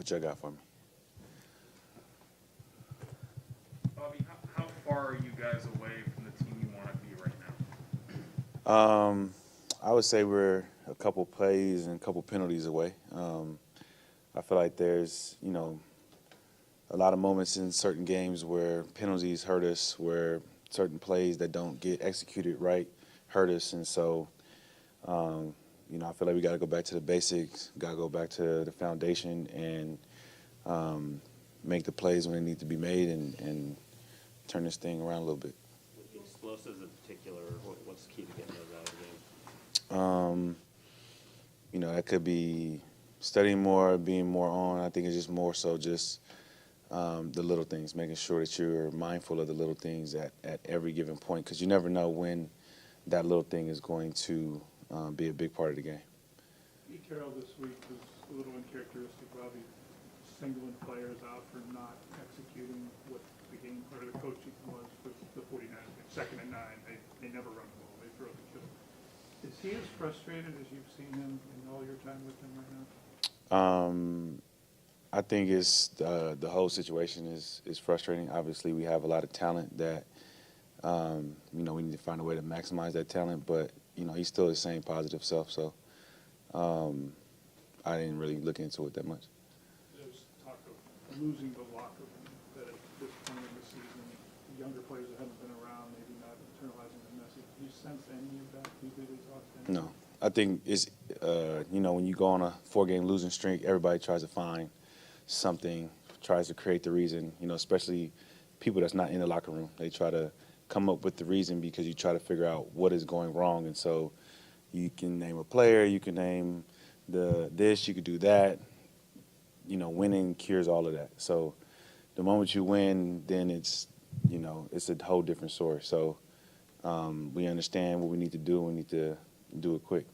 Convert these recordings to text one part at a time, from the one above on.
What y'all got for me? Bobby, how far are you guys away from the team you want to be right I would say we're a couple plays and a couple penalties away. I feel like there's, a lot of moments in certain games where penalties hurt us, where certain plays that don't get executed right hurt us. And so, I feel like we got to go back to the basics, got to go back to the foundation and make the plays when they need to be made and turn this thing around a little bit. With the explosives in particular, what's key to getting those out of the game? That could be studying more, being more on. I think it's just more so just the little things, making sure that you're mindful of the little things at every given point, because you never know when that little thing is going to be a big part of the game. Pete Carroll this week was a little uncharacteristic, Bobby, singling players out for not executing what the game or the coaching was for the 49ers. Second and 9, they never run the ball, they throw the kill. Is he as frustrated as you've seen him in all your time with him right now? I think it's the whole situation is frustrating. Obviously, we have a lot of talent that we need to find a way to maximize that talent. But he's still the same positive self. So I didn't really look into it that much. There's talk of losing the locker room, that at this point in the season, the younger players that haven't been around, maybe not internalizing the message. Do you sense any of that? Do you think these thoughts? No. I think it's, when you go on a 4-game losing streak, everybody tries to find something, tries to create the reason, especially people that's not in the locker room. They try to come up with the reason because you try to figure out what is going wrong. And so you can name a player, you can name this, you could do that. Winning cures all of that. So the moment you win, then it's a whole different story. So we understand what we need to do. We need to do it quick.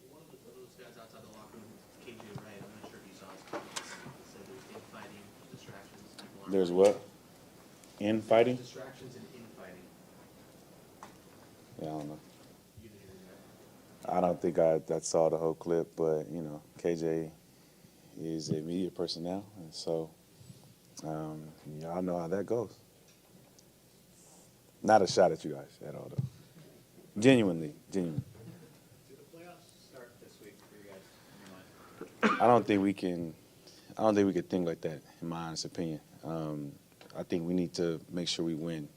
One of those guys outside the locker room, KJ Wright, I'm not sure if you saw his comments. He said there's infighting, distractions. People aren't There's what? Infighting? distractions and infighting. Yeah, I don't know. You didn't hear that? I don't think I saw the whole clip, but, KJ is a media person now, and so y'all know how that goes. Not a shot at you guys at all, though. Genuinely. Do the playoffs start this week for you guys in your mind? I don't think we can think like that, in my honest opinion. I think we need to make sure we win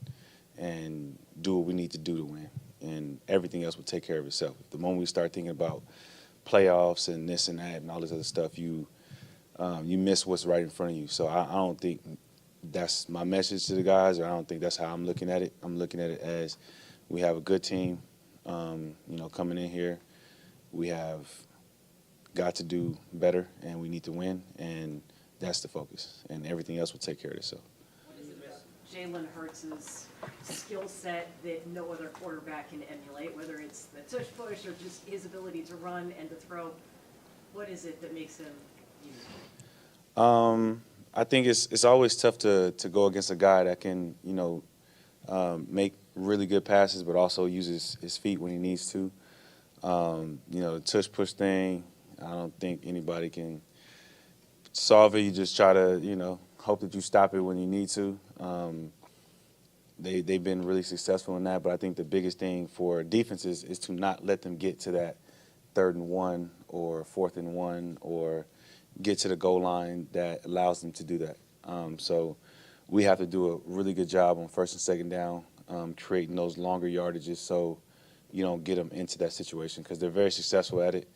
and do what we need to do to win, and everything else will take care of itself. The moment we start thinking about playoffs and this and that and all this other stuff, you miss what's right in front of you. So I don't think that's my message to the guys, or I don't think that's how I'm looking at it. I'm looking at it as we have a good team, coming in here. We have got to do better, and we need to win, and that's the focus. And everything else will take care of itself. What is it about JALEN Hurts' skill set that no other quarterback can emulate, whether it's the tush push or just his ability to run and to throw? What is it that makes him unique? I think it's always tough to go against a guy that can, make really good passes, but also uses his feet when he needs to. The tush push thing, I don't think anybody can solve it. You just try to, hope that you stop it when you need to. They've been really successful in that, but I think the biggest thing for defenses is to not let them get to that 3rd and 1 or 4th and 1 or get to the goal line that allows them to do that. So we have to do a really good job on 1st and 2nd down, creating those longer yardages so you don't get them into that situation, because they're very successful at it,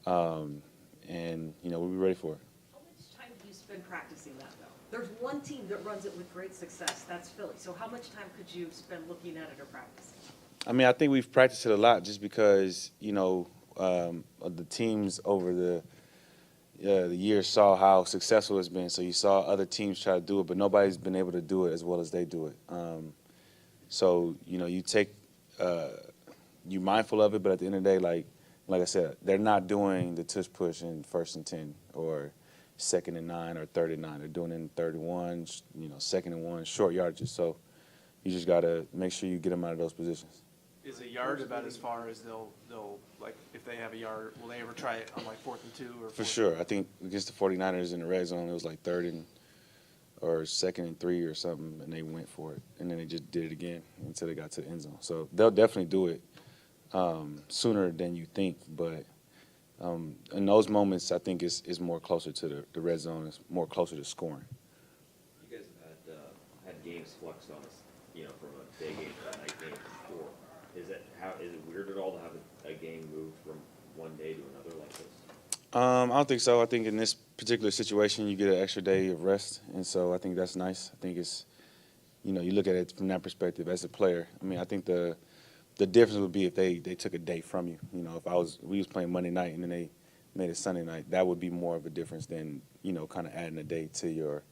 and we'll be ready for it. How much time do you spend practicing that, though? There's one team that runs it with great success. That's Philly. So how much time could you spend looking at it or practicing? I mean, I think we've practiced it a lot just because, the teams over the years saw how successful it's been. So you saw other teams try to do it, but nobody's been able to do it as well as they do it. So, you take, you're mindful of it, but at the end of the day, like I said, they're not doing the tush push in 1st and 10 or 2nd and 9 or 3rd and 9. They're doing it in 3rd and 1, 2nd and 1, short yardages. So you just got to make sure you get them out of those positions. Is a yard about as far as they'll like if they have a yard, will they ever try it on like 4th and 2 or? For sure. I think against the 49ers in the red zone, it was like 3rd or 2nd and 3 or something, and they went for it. And then they just did it again until they got to the end zone. So they'll definitely do it sooner than you think. But in those moments, I think it's more closer to the red zone. It's more closer to scoring. You guys have had games flexed on us, from a day game to a night game before. Is it weird at all to have a game move from one day to another like this? I don't think so. I think in this particular situation, you get an extra day of rest, and so I think that's nice. I think it's, you look at it from that perspective as a player. I mean, I think the difference would be if they took a day from you. If we was playing Monday night and then they made it Sunday night, that would be more of a difference than kind of adding a day to your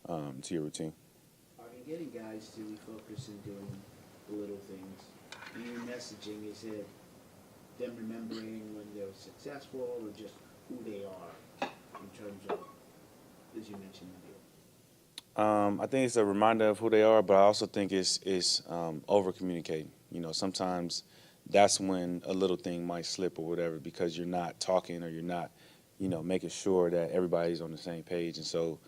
routine. Are they getting guys to focus on doing the little things? Your messaging, is it them remembering when they're successful or just who they are in terms of, as you mentioned, the deal? I think it's a reminder of who they are, but I also think it's over communicating. Sometimes that's when a little thing might slip or whatever because you're not talking or you're not, making sure that everybody's on the same page. And so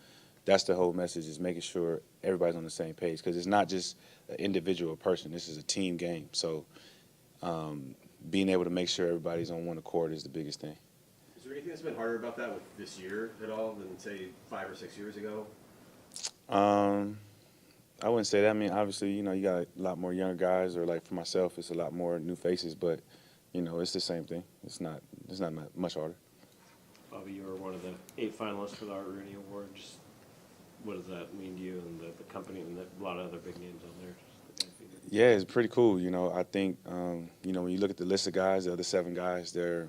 that's the whole message, is making sure everybody's on the same page, because it's not just an individual person. This is a team game. So being able to make sure everybody's on one accord is the biggest thing. Is there anything that's been harder about that with this year at all than, say, 5 or 6 years ago? I wouldn't say that. I mean, obviously, you got a lot more younger guys, or like for myself, it's a lot more new faces, but, it's the same thing. It's not much harder. Bobby, you were one of the 8 finalists for the Art Rooney Award. Just what does that mean to you and the company and a lot of other big names on there? Yeah, it's pretty cool. I think, when you look at the list of guys, the other 7 guys, they're,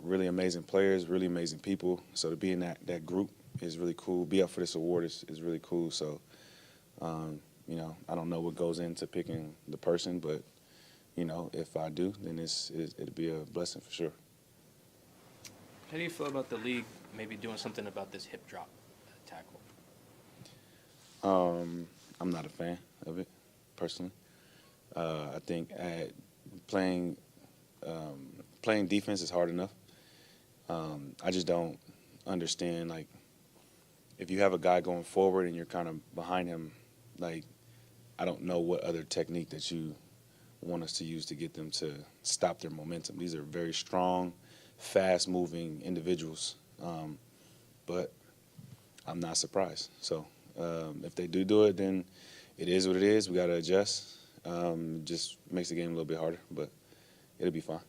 really amazing players, really amazing people. So to be in that group is really cool. Be up for this award is really cool. So, I don't know what goes into picking the person, but, if I do, then it'll be a blessing for sure. How do you feel about the league maybe doing something about this hip drop tackle? I'm not a fan of it, personally. I think playing defense is hard enough. I just don't understand, like, if you have a guy going forward and you're kind of behind him, like, I don't know what other technique that you want us to use to get them to stop their momentum. These are very strong, fast-moving individuals, but I'm not surprised. So if they do it, then it is what it is. We got to adjust. Just makes the game a little bit harder, but it'll be fine.